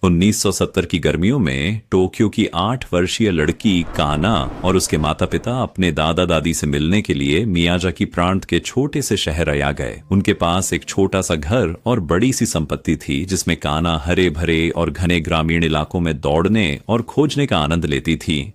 1970 की गर्मियों में टोक्यो की 8 वर्षीय लड़की काना और उसके माता पिता अपने दादा दादी से मिलने के लिए मियाजाकी प्रांत के छोटे से शहर आ गए। उनके पास एक छोटा सा घर और बड़ी सी संपत्ति थी, जिसमें काना हरे भरे और घने ग्रामीण इलाकों में दौड़ने और खोजने का आनंद लेती थी।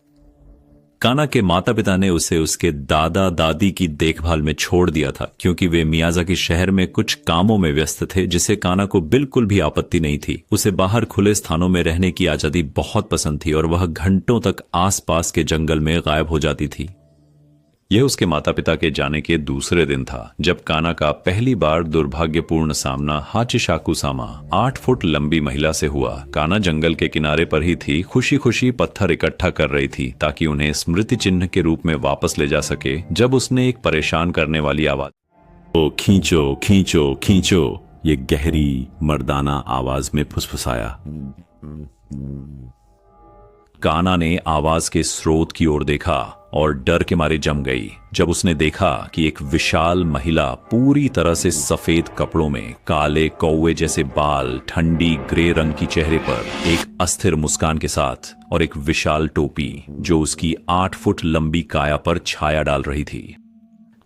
काना के माता पिता ने उसे उसके दादा दादी की देखभाल में छोड़ दिया था, क्योंकि वे मियाजाकी शहर में कुछ कामों में व्यस्त थे, जिसे काना को बिल्कुल भी आपत्ति नहीं थी। उसे बाहर खुले स्थानों में रहने की आजादी बहुत पसंद थी और वह घंटों तक आसपास के जंगल में गायब हो जाती थी। यह उसके माता पिता के जाने के दूसरे दिन था जब काना का पहली बार दुर्भाग्यपूर्ण सामना हाचिशाकु सामा 8 फुट लंबी महिला से हुआ। काना जंगल के किनारे पर ही थी, खुशी खुशी पत्थर इकट्ठा कर रही थी ताकि उन्हें स्मृति चिन्ह के रूप में वापस ले जा सके, जब उसने एक परेशान करने वाली आवाज ओ खींचो खींचो खींचो, ये गहरी मर्दाना आवाज में फुसफुसाया। काना ने आवाज के स्रोत की ओर देखा और डर के मारे जम गई जब उसने देखा कि एक विशाल महिला पूरी तरह से सफेद कपड़ों में, काले कौवे जैसे बाल, ठंडी ग्रे रंग की चेहरे पर एक अस्थिर मुस्कान के साथ और एक विशाल टोपी जो उसकी 8 फुट लंबी काया पर छाया डाल रही थी।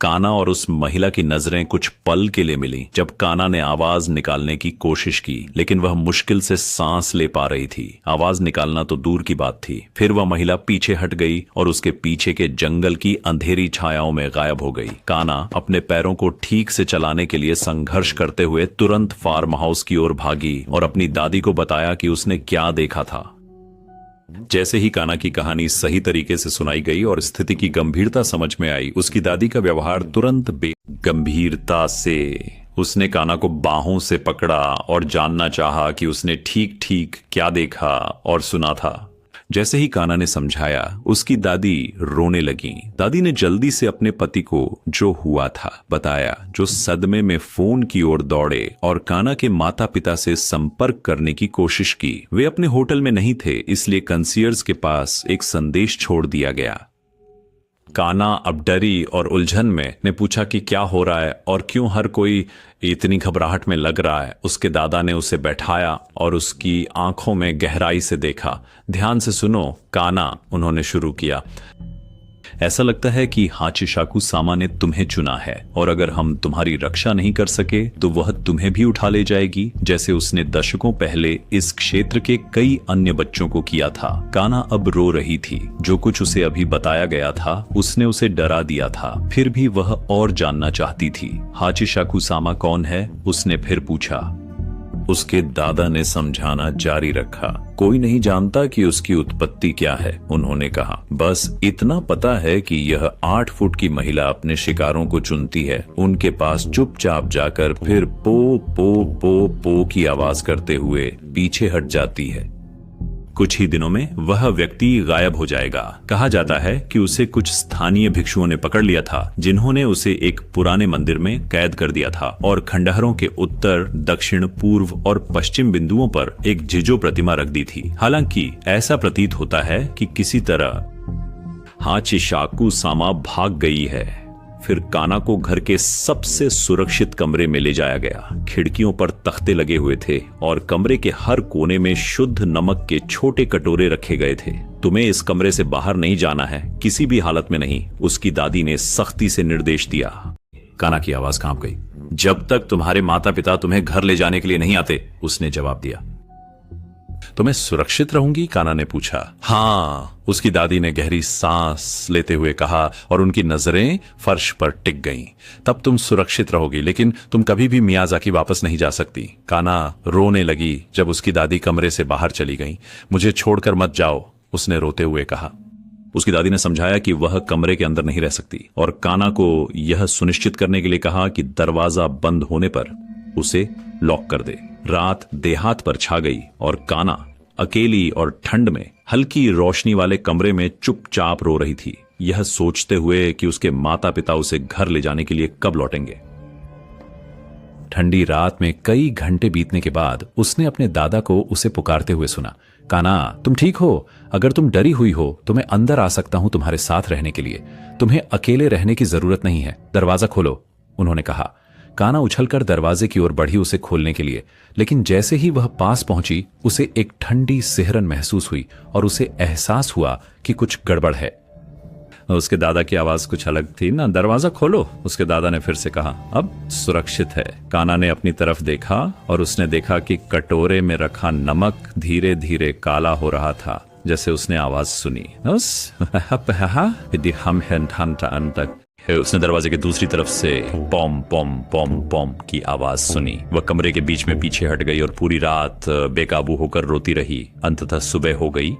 काना और उस महिला की नजरें कुछ पल के लिए मिली जब काना ने आवाज निकालने की कोशिश की, लेकिन वह मुश्किल से सांस ले पा रही थी। आवाज निकालना तो दूर की बात थी। फिर वह महिला पीछे हट गई और उसके पीछे के जंगल की अंधेरी छायाओं में गायब हो गई। काना अपने पैरों को ठीक से चलाने के लिए संघर्ष करते हुए तुरंत फार्म हाउस की ओर भागी और अपनी दादी को बताया कि उसने क्या देखा था। जैसे ही काना की कहानी सही तरीके से सुनाई गई और स्थिति की गंभीरता समझ में आई, उसकी दादी का व्यवहार तुरंत गंभीरता से उसने काना को बाहों से पकड़ा और जानना चाहा कि उसने ठीक ठीक क्या देखा और सुना था। जैसे ही काना ने समझाया, उसकी दादी रोने लगी। दादी ने जल्दी से अपने पति को जो हुआ था बताया, जो सदमे में फोन की ओर दौड़े और काना के माता पिता से संपर्क करने की कोशिश की। वे अपने होटल में नहीं थे, इसलिए कंसीयर्स के पास एक संदेश छोड़ दिया गया। काना अब डरी और उलझन में ने पूछा कि क्या हो रहा है और क्यों हर कोई इतनी घबराहट में लग रहा है। उसके दादा ने उसे बैठाया और उसकी आंखों में गहराई से देखा। ध्यान से सुनो काना, उन्होंने शुरू किया। ऐसा लगता है कि हाचिशाकु सामा ने तुम्हें चुना है और अगर हम तुम्हारी रक्षा नहीं कर सके तो वह तुम्हें भी उठा ले जाएगी, जैसे उसने दशकों पहले इस क्षेत्र के कई अन्य बच्चों को किया था। काना अब रो रही थी। जो कुछ उसे अभी बताया गया था उसने उसे डरा दिया था, फिर भी वह और जानना चाहती थी। हाचिशाकु सामा कौन है? उसने फिर पूछा। उसके दादा ने समझाना जारी रखा। कोई नहीं जानता कि उसकी उत्पत्ति क्या है, उन्होंने कहा। बस इतना पता है कि यह 8 फुट की महिला अपने शिकारों को चुनती है, उनके पास चुपचाप जाकर फिर पो पो पो पो की आवाज करते हुए पीछे हट जाती है। कुछ ही दिनों में वह व्यक्ति गायब हो जाएगा। कहा जाता है कि उसे कुछ स्थानीय भिक्षुओं ने पकड़ लिया था, जिन्होंने उसे एक पुराने मंदिर में कैद कर दिया था और खंडहरों के उत्तर, दक्षिण, पूर्व और पश्चिम बिंदुओं पर एक जिजो प्रतिमा रख दी थी। हालांकि ऐसा प्रतीत होता है कि किसी तरह हाचिशाकु सामा भाग गई है। फिर काना को घर के सबसे सुरक्षित कमरे में ले जाया गया। खिड़कियों पर तख्ते लगे हुए थे और कमरे के हर कोने में शुद्ध नमक के छोटे कटोरे रखे गए थे। तुम्हें इस कमरे से बाहर नहीं जाना है, किसी भी हालत में नहीं, उसकी दादी ने सख्ती से निर्देश दिया। काना की आवाज कांप गई। जब तक तुम्हारे माता पिता तुम्हें घर ले जाने के लिए नहीं आते, उसने जवाब दिया। तो मैं सुरक्षित रहूंगी? काना ने पूछा। हाँ, उसकी दादी ने गहरी सांस लेते हुए कहा और उनकी नजरें फर्श पर टिक गईं। तब तुम सुरक्षित रहोगी, लेकिन तुम कभी भी मियाजाकी वापस नहीं जा सकती। काना रोने लगी जब उसकी दादी कमरे से बाहर चली गईं। मुझे छोड़कर मत जाओ, उसने रोते हुए कहा। उसकी दादी ने समझाया कि वह कमरे के अंदर नहीं रह सकती और काना को यह सुनिश्चित करने के लिए कहा कि दरवाजा बंद होने पर उसे लॉक कर दे। रात देहात पर छा गई और काना अकेली और ठंड में हल्की रोशनी वाले कमरे में चुपचाप रो रही थी, यह सोचते हुए कि उसके माता पिता उसे घर ले जाने के लिए कब लौटेंगे। ठंडी रात में कई घंटे बीतने के बाद उसने अपने दादा को उसे पुकारते हुए सुना। काना, तुम ठीक हो? अगर तुम डरी हुई हो तो मैं अंदर आ सकता हूं तुम्हारे साथ रहने के लिए। तुम्हें अकेले रहने की जरूरत नहीं है, दरवाजा खोलो, उन्होंने कहा। काना उछलकर दरवाजे की ओर बढ़ी उसे खोलने के लिए, लेकिन जैसे ही वह पास पहुंची उसे एक ठंडी सिहरन महसूस हुई और उसे एहसास हुआ कि कुछ गड़बड़ है। उसके दादा की आवाज कुछ अलग थी ना, दरवाजा खोलो, उसके दादा ने फिर से कहा। अब सुरक्षित है। काना ने अपनी तरफ देखा और उसने देखा कि कटोरे में रखा नमक धीरे धीरे काला हो रहा था। जैसे उसने आवाज सुनी, उसने दरवाजे के दूसरी तरफ से पॉम पॉम पॉम पॉम की आवाज सुनी। वह कमरे के बीच में पीछे हट गई और पूरी रात बेकाबू होकर रोती रही। अंततः सुबह हो गई।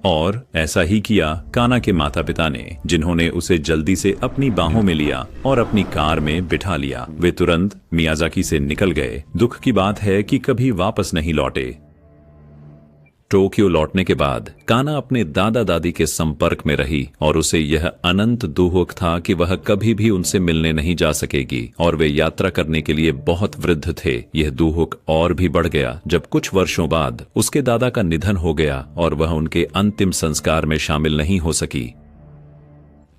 और ऐसा ही किया काना के माता पिता ने, जिन्होंने उसे जल्दी से अपनी बाहों में लिया और अपनी कार में बिठा लिया। वे तुरंत मियाजाकी से निकल गए। दुख की बात है कि कभी वापस नहीं लौटे। टोक्यो लौटने के बाद काना अपने दादा दादी के संपर्क में रही और उसे यह अनंत दुख था कि वह कभी भी उनसे मिलने नहीं जा सकेगी और वे यात्रा करने के लिए बहुत वृद्ध थे। यह दुख और भी बढ़ गया जब कुछ वर्षों बाद उसके दादा का निधन हो गया और वह उनके अंतिम संस्कार में शामिल नहीं हो सकी।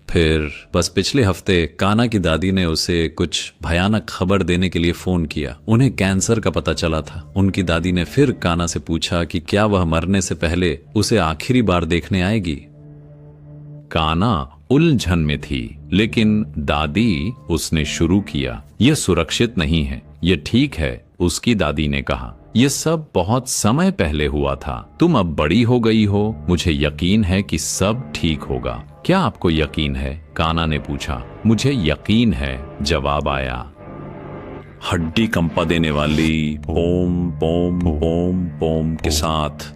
फिर बस पिछले हफ्ते काना की दादी ने उसे कुछ भयानक खबर देने के लिए फोन किया। उन्हें कैंसर का पता चला था। उनकी दादी ने फिर काना से पूछा कि क्या वह मरने से पहले उसे आखिरी बार देखने आएगी। काना उलझन में थी, लेकिन दादी उसने शुरू किया, यह सुरक्षित नहीं है। यह ठीक है, उसकी दादी ने कहा। यह सब बहुत समय पहले हुआ था। तुम अब बड़ी हो गई हो। मुझे यकीन है कि सब ठीक होगा। क्या आपको यकीन है? काना ने पूछा। मुझे यकीन है, जवाब आया। हड्डी कंपा देने वाली पोम पोम पोम पोम के साथ,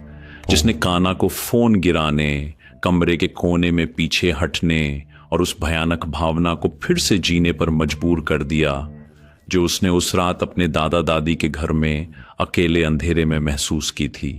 जिसने काना को फोन गिराने, कमरे के कोने में पीछे हटने और उस भयानक भावना को फिर से जीने पर मजबूर कर दिया जो उसने उस रात अपने दादा दादी के घर में अकेले अंधेरे में महसूस की थी।